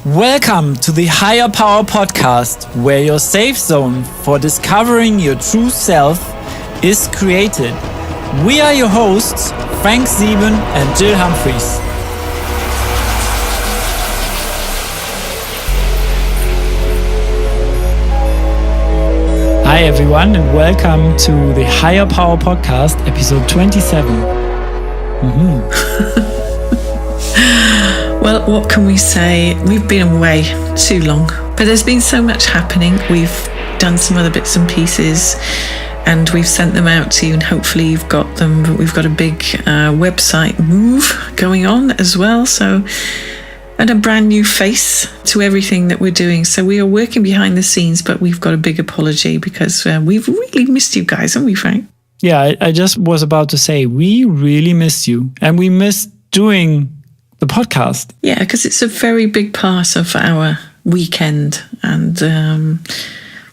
Welcome to the Higher Power Podcast, where your safe zone for discovering your true self is created. We are your hosts, Frank Sieben and Jill Humphreys. Hi everyone, and welcome to the Higher Power Podcast, episode 27. Well, what can we say? We've been away too long, but there's been so much happening. We've done some other bits and pieces and we've sent them out to you, and hopefully you've got them. But we've got a big website move going on as well, and a brand new face to everything that we're doing. So we are working behind the scenes, but we've got a big apology because we've really missed you guys, haven't we, Frank? Yeah, I just was about to say, we really missed you, and we missed doing the podcast. Yeah, because it's a very big part of our weekend. And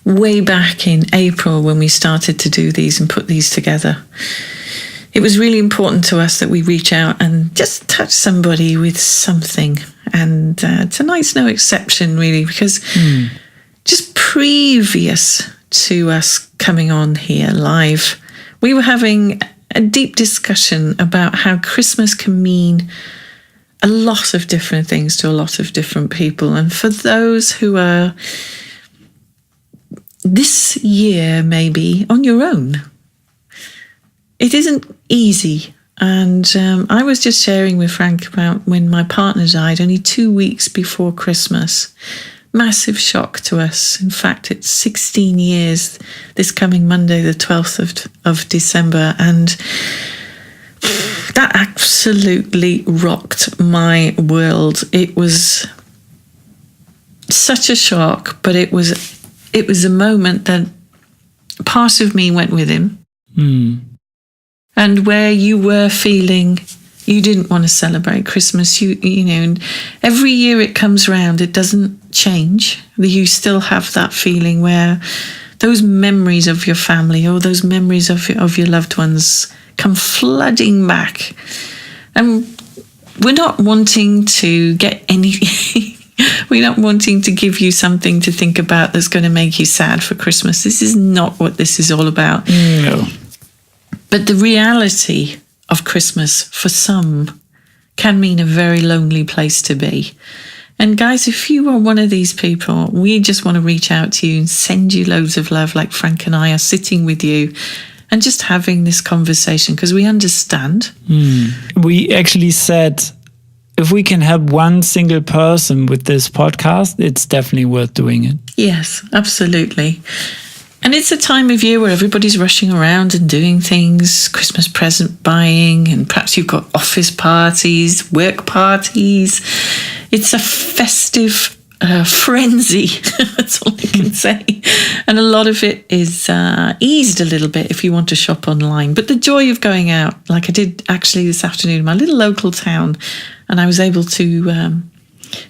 way back in April, when we started to do these and put these together, it was really important to us that we reach out and just touch somebody with something. And tonight's no exception, really, because just previous to us coming on here live, we were having a deep discussion about how Christmas can mean a lot of different things to a lot of different people. And for those who are this year maybe on your own, it isn't easy. And I was just sharing with Frank about when my partner died only 2 weeks before Christmas. Massive shock to us. In fact, it's 16 years this coming Monday, the 12th of December. And that absolutely rocked my world. It was such a shock, but it was a moment that part of me went with him. And where you were feeling you didn't want to celebrate Christmas, you know, and every year it comes round, it doesn't change. You still have that feeling where those memories of your family or those memories of your loved ones come flooding back. And we're not wanting to get anything, we're not wanting to give you something to think about that's going to make you sad for Christmas. This is not what this is all about. No. But the reality of Christmas for some can mean a very lonely place to be. And guys, if you are one of these people, we just want to reach out to you and send you loads of love, like Frank and I are sitting with you and just having this conversation because we understand. We actually said, if we can help one single person with this podcast, it's definitely worth doing it. Yes, absolutely. And it's a time of year where everybody's rushing around and doing things, Christmas present buying, and perhaps you've got office parties, work parties. It's a festive frenzy, that's all I can say. And a lot of it is eased a little bit if you want to shop online. But the joy of going out, like I did actually this afternoon in my little local town, and I was able to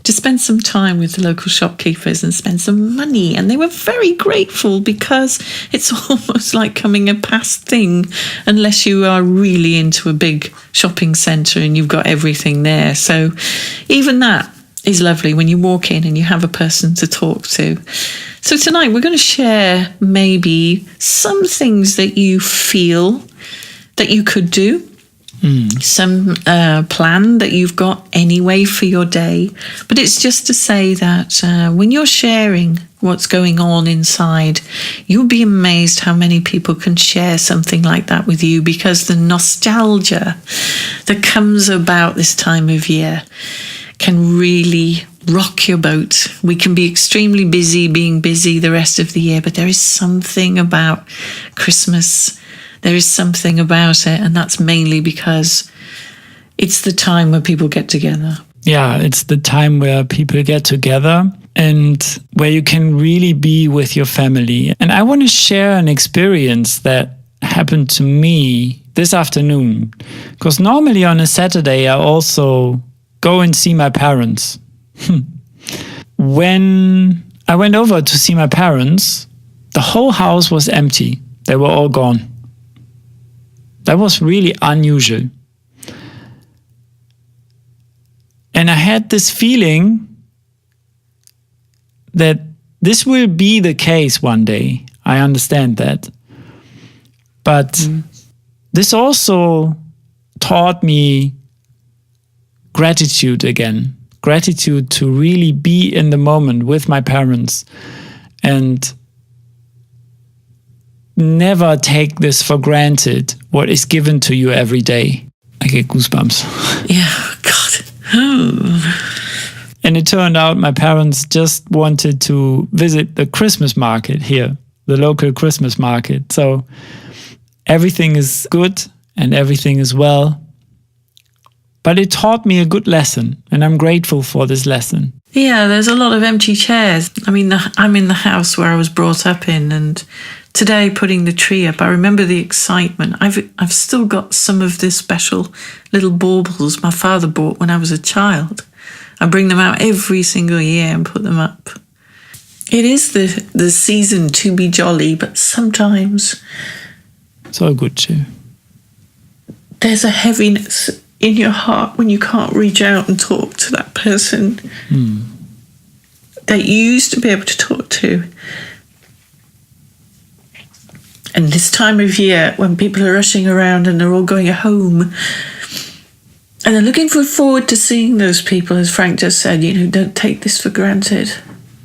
spend some time with the local shopkeepers and spend some money. And they were very grateful because it's almost like coming a past thing unless you are really into a big shopping centre and you've got everything there. So even that is lovely when you walk in and you have a person to talk to. So tonight we're going to share maybe some things that you feel that you could do. Some plan that you've got anyway for your day. But it's just to say that when you're sharing what's going on inside, you'll be amazed how many people can share something like that with you, because the nostalgia that comes about this time of year can really rock your boat. We can be extremely busy, being busy the rest of the year, but there is something about Christmas. There is something about it, and that's mainly because it's the time where people get together. Yeah, it's the time where people get together and where you can really be with your family. And I want to share an experience that happened to me this afternoon, because normally on a Saturday I also go and see my parents. When I went over to see my parents, the whole house was empty. They were all gone. That was really unusual. And I had this feeling that this will be the case one day. I understand that. But this also taught me gratitude again. Gratitude to really be in the moment with my parents and never take this for granted, what is given to you every day. I get goosebumps. Yeah, God. And it turned out my parents just wanted to visit the Christmas market here, the local Christmas market. So everything is good and everything is well. But it taught me a good lesson, and I'm grateful for this lesson. Yeah, there's a lot of empty chairs. I mean, I'm in the house where I was brought up in, and today putting the tree up, I remember the excitement. I've still got some of the special little baubles my father bought when I was a child. I bring them out every single year and put them up. It is the season to be jolly, but sometimes So good too. there's a heaviness in your heart when you can't reach out and talk to that person that you used to be able to talk to. And this time of year, when people are rushing around and they're all going home, and they're looking forward to seeing those people, as Frank just said, don't take this for granted.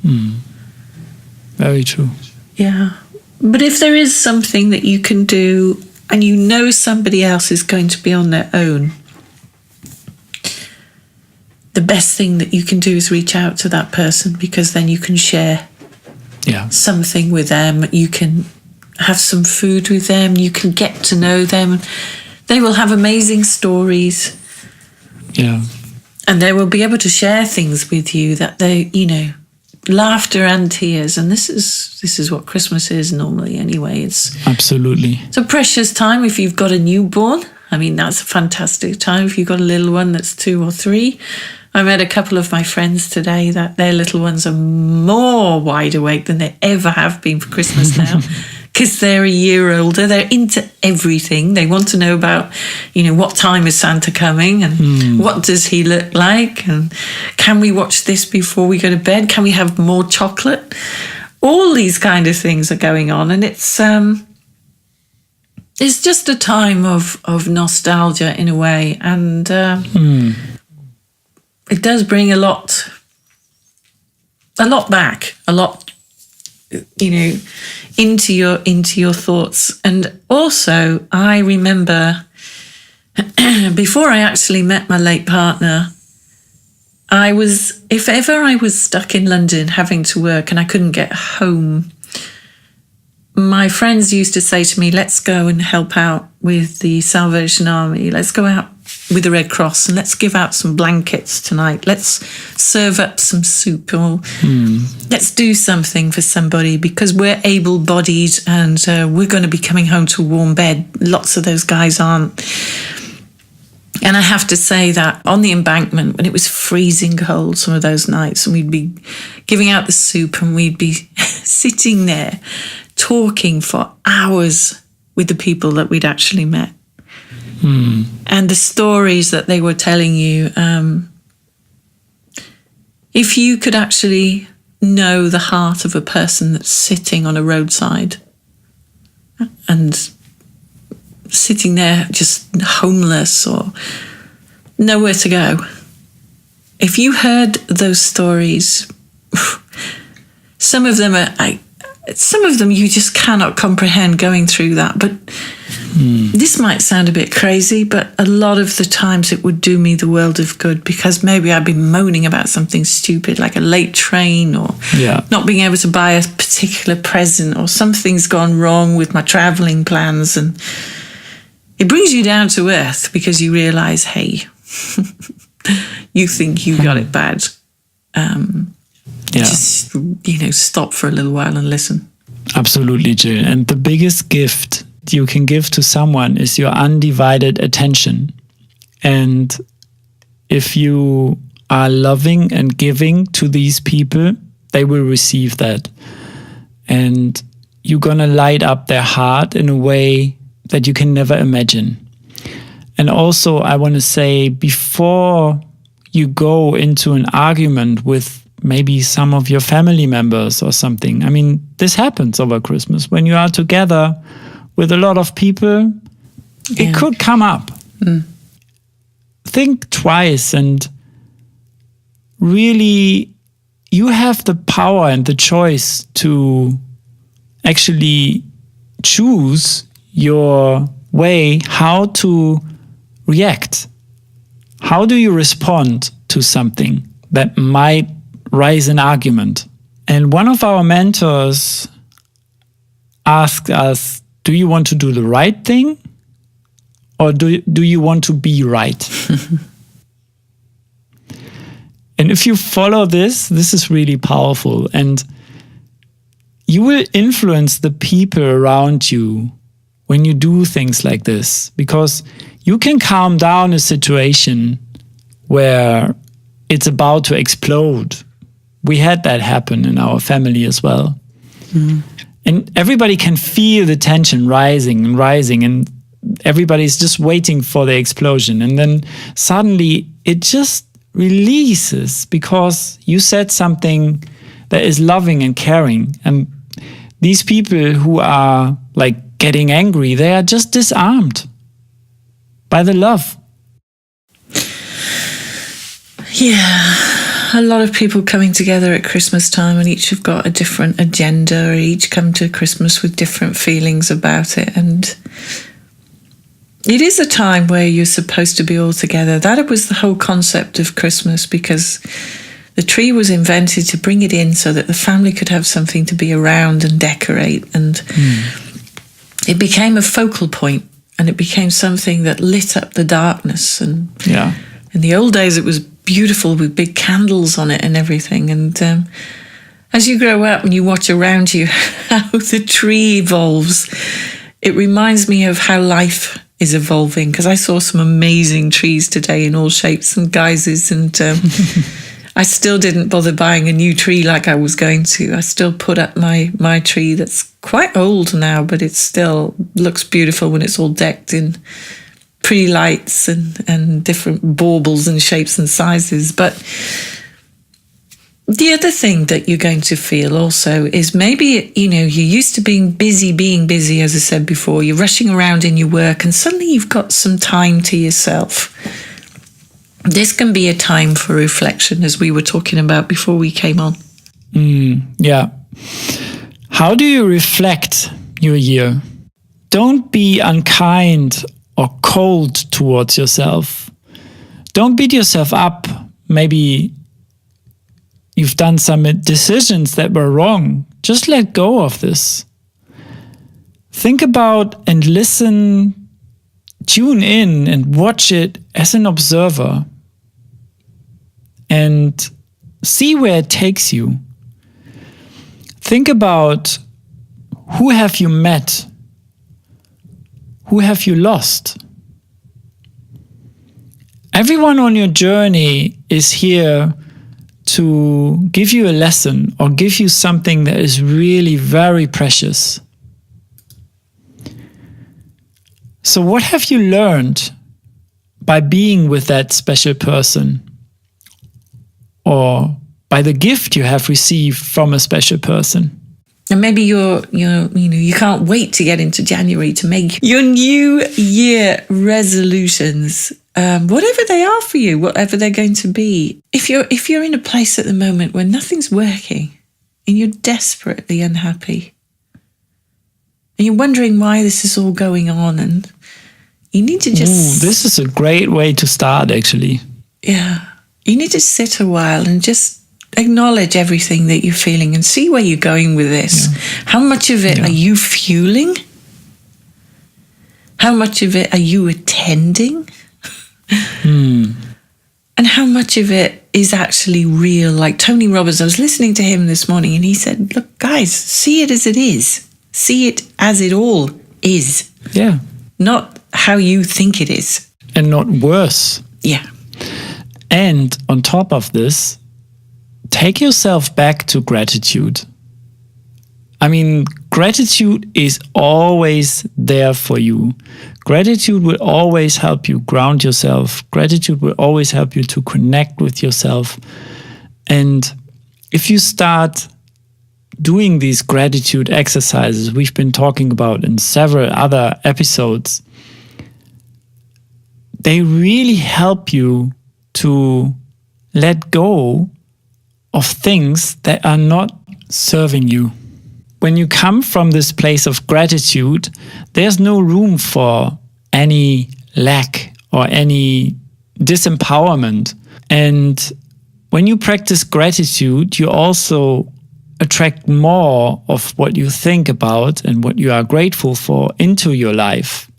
Very true. Yeah. But if there is something that you can do and you know somebody else is going to be on their own, the best thing that you can do is reach out to that person, because then you can share something with them. You can have some food with them. You can get to know them. They will have amazing stories. Yeah. And they will be able to share things with you that they, laughter and tears. And this is what Christmas is normally anyway. It's a precious time if you've got a newborn. I mean, that's a fantastic time if you've got a little one that's 2 or 3. I met a couple of my friends today that their little ones are more wide awake than they ever have been for Christmas now, because they're a year older. They're into everything. They want to know about, what time is Santa coming, and what does he look like, and can we watch this before we go to bed? Can we have more chocolate? All these kind of things are going on, and it's just a time of nostalgia in a way, and it does bring a lot back, into your thoughts. And also, I remember before I actually met my late partner, if ever I was stuck in London having to work and I couldn't get home, my friends used to say to me, let's go and help out with the Salvation Army. Let's go out with the Red Cross and let's give out some blankets tonight. Let's serve up some soup, or let's do something for somebody, because we're able-bodied and we're going to be coming home to a warm bed. Lots of those guys aren't. And I have to say that on the embankment, when it was freezing cold some of those nights, and we'd be giving out the soup and we'd be sitting there talking for hours with the people that we'd actually met. And the stories that they were telling you, if you could actually know the heart of a person that's sitting on a roadside and sitting there just homeless or nowhere to go, if you heard those stories, some of them you just cannot comprehend going through that. But this might sound a bit crazy, but a lot of the times it would do me the world of good, because maybe I'd be moaning about something stupid like a late train, or not being able to buy a particular present, or something's gone wrong with my traveling plans, and it brings you down to earth because you realize, hey, you think you got it bad. Just, stop for a little while and listen. Absolutely, Jill. And the biggest gift you can give to someone is your undivided attention. And if you are loving and giving to these people, they will receive that. And you're going to light up their heart in a way that you can never imagine. And also, I want to say, before you go into an argument with maybe some of your family members or something. I mean, this happens over Christmas. When you are together with a lot of people, it could come up. Think twice, and really, you have the power and the choice to actually choose your way how to react. How do you respond to something that might raise an argument? And one of our mentors asked us, do you want to do the right thing, or do you want to be right? And if you follow this is really powerful. And you will influence the people around you when you do things like this, because you can calm down a situation where it's about to explode. We had that happen in our family as well. And everybody can feel the tension rising and rising, and everybody's just waiting for the explosion. And then suddenly it just releases because you said something that is loving and caring. And these people who are like getting angry, they are just disarmed by the love. Yeah, a lot of people coming together at Christmas time, and each have got a different agenda, or each come to Christmas with different feelings about it. And it is a time where you're supposed to be all together. That was the whole concept of Christmas, because the tree was invented to bring it in so that the family could have something to be around and decorate. And it became a focal point, and it became something that lit up the darkness. And in the old days, it was beautiful with big candles on it and everything. And as you grow up and you watch around you how the tree evolves, it reminds me of how life is evolving, because I saw some amazing trees today in all shapes and guises, and I still didn't bother buying a new tree like I was going to. I still put up my tree that's quite old now, but it still looks beautiful when it's all decked in pretty lights and different baubles and shapes and sizes. But the other thing that you're going to feel also is maybe, you're used to being busy, as I said before. You're rushing around in your work, and suddenly you've got some time to yourself. This can be a time for reflection, as we were talking about before we came on. Yeah. How do you reflect your year? Don't be unkind or cold towards yourself. Don't beat yourself up. Maybe you've done some decisions that were wrong. Just let go of this. Think about and listen, tune in and watch it as an observer, and see where it takes you. Think about, who have you met? Who have you lost? Everyone on your journey is here to give you a lesson or give you something that is really very precious. So what have you learned by being with that special person, or by the gift you have received from a special person? And maybe you can't wait to get into January to make your new year resolutions, whatever they are for you, whatever they're going to be. If you're in a place at the moment where nothing's working and you're desperately unhappy and you're wondering why this is all going on, and you need to just... this is a great way to start, actually. Yeah. You need to sit a while and just acknowledge everything that you're feeling and see where you're going with this. Yeah. How much of it are you fueling? How much of it are you attending? And how much of it is actually real? Like Tony Robbins, I was listening to him this morning, and he said, look, guys, see it as it is. See it as it all is. Yeah. Not how you think it is. And not worse. Yeah. And on top of this, take yourself back to gratitude. I mean, gratitude is always there for you. Gratitude will always help you ground yourself. Gratitude will always help you to connect with yourself. And if you start doing these gratitude exercises we've been talking about in several other episodes, they really help you to let go of things that are not serving you. When you come from this place of gratitude, there's no room for any lack or any disempowerment. And when you practice gratitude, you also attract more of what you think about and what you are grateful for into your life.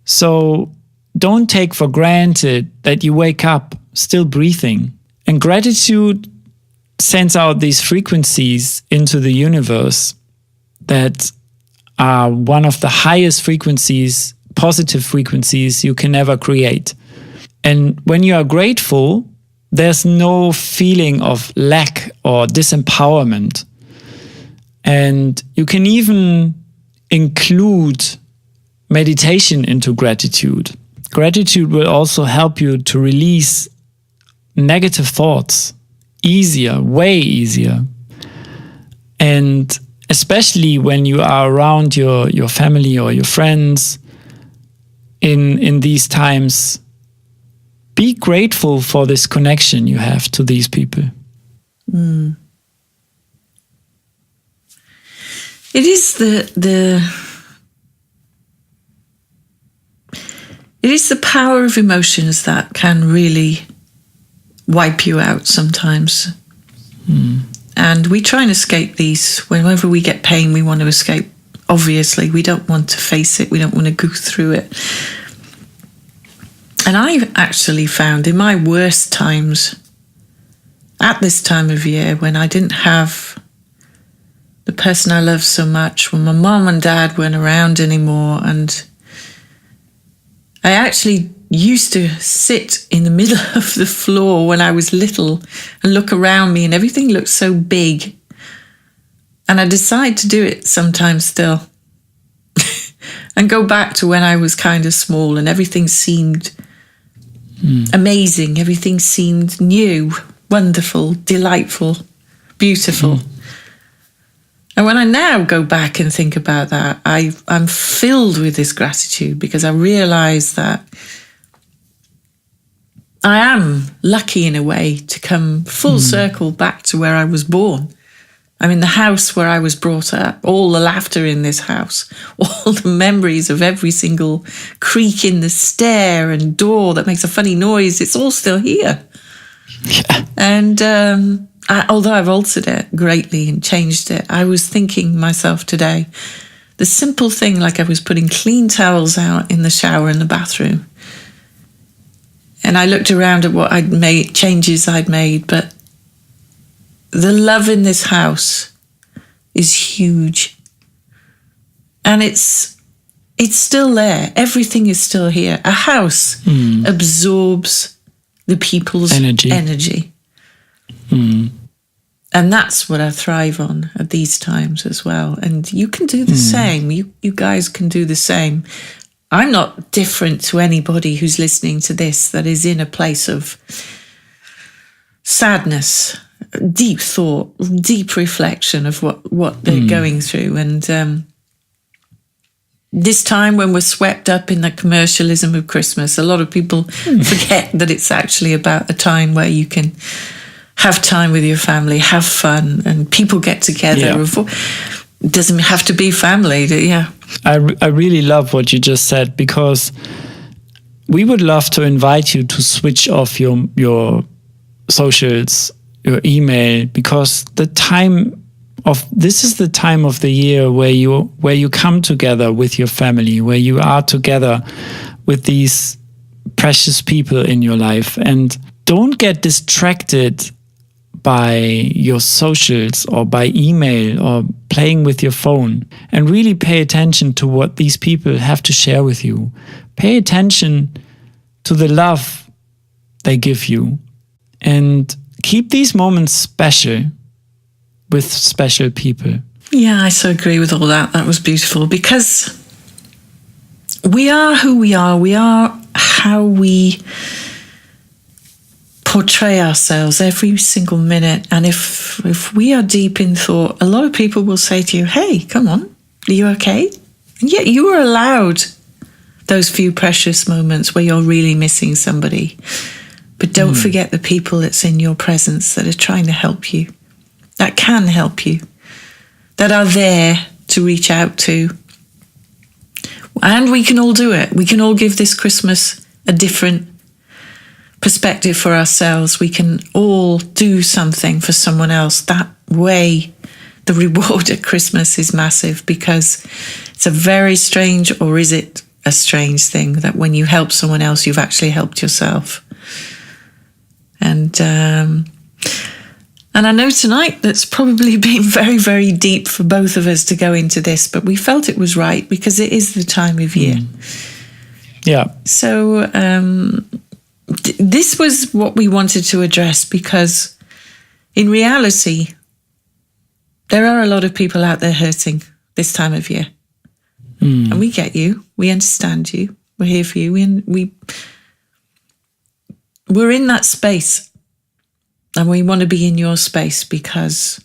So don't take for granted that you wake up still breathing. And gratitude sends out these frequencies into the universe that are one of the highest frequencies, positive frequencies you can ever create. And when you are grateful, there's no feeling of lack or disempowerment. And you can even include meditation into gratitude. Gratitude will also help you to release negative thoughts easier, way easier. And especially when you are around your family or your friends in these times, be grateful for this connection you have to these people. Mm. It is the power of emotions that can really wipe you out sometimes. And we try and escape these. Whenever we get pain, we want to escape. Obviously, we don't want to face it. We don't want to go through it. And I've actually found in my worst times, at this time of year, when I didn't have the person I love so much, when my mom and dad weren't around anymore, and I actually used to sit in the middle of the floor when I was little and look around me, and everything looked so big. And I decide to do it sometimes still and go back to when I was kind of small and everything seemed amazing. Everything seemed new, wonderful, delightful, beautiful. And when I now go back and think about that, I'm filled with this gratitude because I realize that I am lucky in a way to come full circle back to where I was born. I'm in the house where I was brought up, all the laughter in this house, all the memories of every single creak in the stair and door that makes a funny noise, it's all still here. Yeah. And although I've altered it greatly and changed it, I was thinking myself today, the simple thing like I was putting clean towels out in the shower in the bathroom. And I looked around at what I'd made, changes I'd made, but the love in this house is huge. And it's still there. Everything is still here. A house absorbs the people's energy. And that's what I thrive on at these times as well. And you can do the same. You guys can do the same. I'm not different to anybody who's listening to this that is in a place of sadness, deep thought, deep reflection of what they're going through. And this time when we're swept up in the commercialism of Christmas, a lot of people forget that it's actually about a time where you can have time with your family, have fun, and people get together. Yeah. It doesn't have to be family. Yeah. I really love what you just said, because we would love to invite you to switch off your socials, your email, because this is the time of the year where you come together with your family, where you are together with these precious people in your life. And don't get distracted by your socials or by email or playing with your phone, and really pay attention to what these people have to share with you. Pay attention to the love they give you, and keep these moments special with special people. Yeah, I so agree with all that. That was beautiful, because we are who we are. We are how we portray ourselves every single minute. And if we are deep in thought, a lot of people will say to you, hey, come on, are you okay? And yet you are allowed those few precious moments where you're really missing somebody. But don't forget the people that's in your presence that are trying to help you, that can help you, that are there to reach out to. And we can all do it. We can all give this Christmas a different perspective for ourselves. We can all do something for someone else. That way, the reward at Christmas is massive, because it's a very strange, or is it a strange thing, that when you help someone else, you've actually helped yourself. And I know tonight that's probably been very, very deep for both of us to go into this, but we felt it was right because it is the time of year. Yeah. So this was what we wanted to address, because in reality, there are a lot of people out there hurting this time of year. And we get you. We understand you. We're here for you. We're in that space. And we want to be in your space, because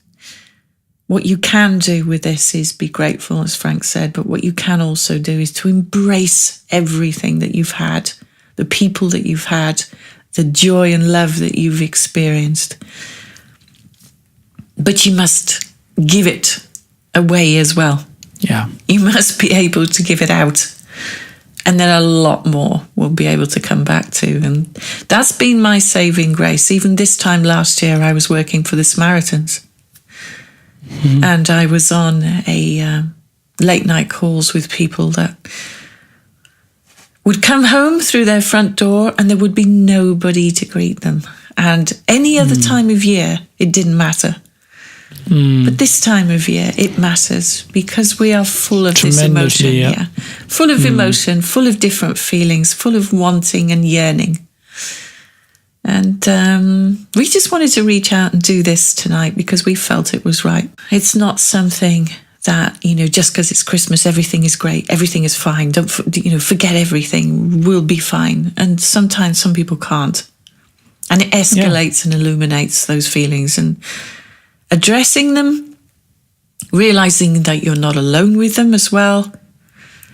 what you can do with this is be grateful, as Frank said, but what you can also do is to embrace everything that you've had, the people that you've had, the joy and love that you've experienced. But you must give it away as well. Yeah. You must be able to give it out. And then a lot more we'll be able to come back to. And that's been my saving grace. Even this time last year, I was working for the Samaritans. And I was on a late night calls with people that would come home through their front door and there would be nobody to greet them. And any other time of year, it didn't matter. But this time of year, it matters, because we are full of this emotion. Yeah. Full of emotion, full of different feelings, full of wanting and yearning. And we just wanted to reach out and do this tonight because we felt it was right. It's not something that, just because it's Christmas, everything is great, everything is fine. Don't, forget everything, we'll be fine. And sometimes some people can't. And it escalates and illuminates those feelings. And addressing them, realizing that you're not alone with them as well.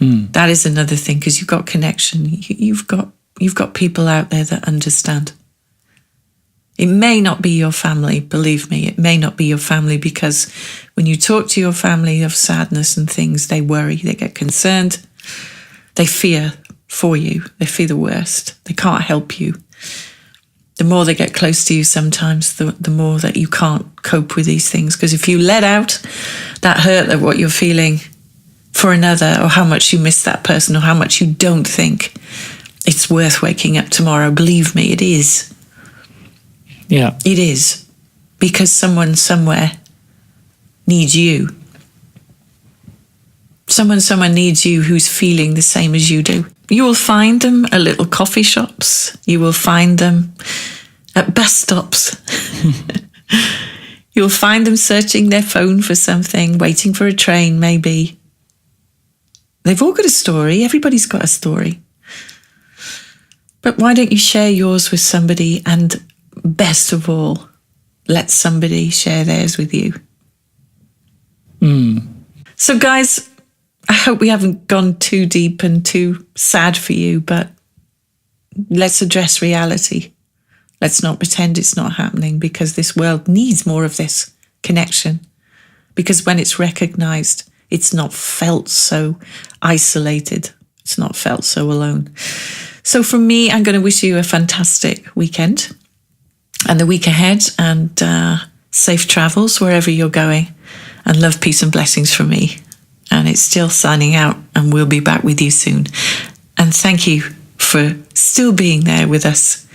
That is another thing, because you've got connection. You've got people out there that understand. It may not be your family, believe me, it may not be your family, because when you talk to your family of sadness and things, they worry, they get concerned, they fear for you, they fear the worst, they can't help you. The more they get close to you sometimes, the more that you can't cope with these things. Because if you let out that hurt of what you're feeling for another, or how much you miss that person, or how much you don't think it's worth waking up tomorrow, believe me, it is. Yeah. It is. Because someone somewhere needs you. Someone needs you who's feeling the same as you do. You will find them at little coffee shops. You will find them at bus stops. You'll find them searching their phone for something, waiting for a train maybe. They've all got a story. Everybody's got a story. But why don't you share yours with somebody, and best of all, let somebody share theirs with you. So guys, I hope we haven't gone too deep and too sad for you, but let's address reality. Let's not pretend it's not happening, because this world needs more of this connection. Because when it's recognized, it's not felt so isolated. It's not felt so alone. So from me, I'm going to wish you a fantastic weekend and the week ahead, and safe travels wherever you're going, and love, peace and blessings from me. And it's still signing out, and we'll be back with you soon. And thank you for still being there with us.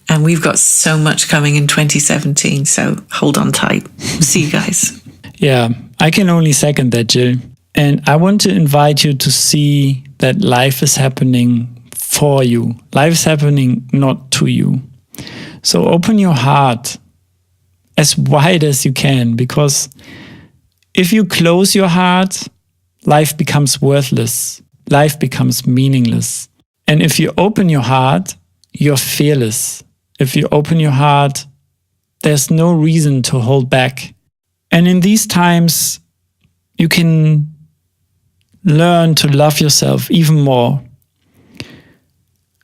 And we've got so much coming in 2017, so hold on tight. See you guys. Yeah, I can only second that, Jill. And I want to invite you to see that life is happening for you. Life is happening not to you. So open your heart as wide as you can, because if you close your heart, life becomes worthless. Life becomes meaningless. And if you open your heart, you're fearless. if you open your heart, there's no reason to hold back. And in these times, you can learn to love yourself even more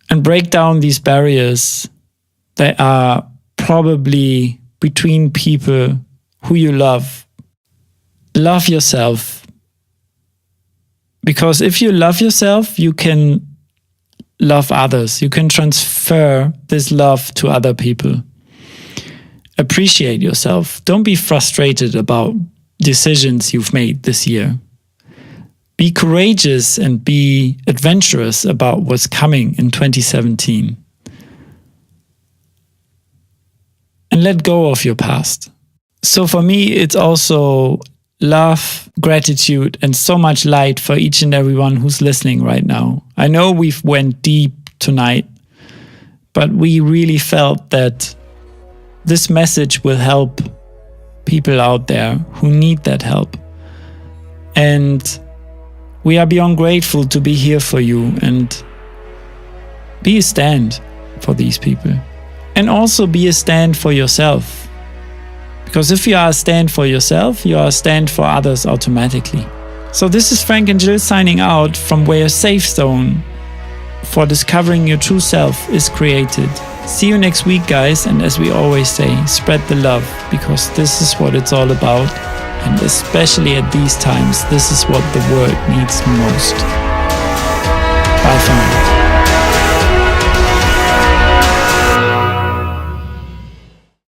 and break down these barriers that are probably between people who you love. Love yourself. Because if you love yourself, you can love others. You can transfer this love to other people. Appreciate yourself. Don't be frustrated about decisions you've made this year. Be courageous and be adventurous about what's coming in 2017. And let go of your past. So for me, it's also love, gratitude, and so much light for each and everyone who's listening right now. I know we've went deep tonight, but we really felt that this message will help people out there who need that help. And we are beyond grateful to be here for you and be a stand for these people. And also be a stand for yourself. Because if you are a stand for yourself, you are a stand for others automatically. So this is Frank and Jill signing out from where a safe zone for discovering your true self is created. See you next week, guys. And as we always say, spread the love, because this is what it's all about. And especially at these times, this is what the world needs most. Bye for now.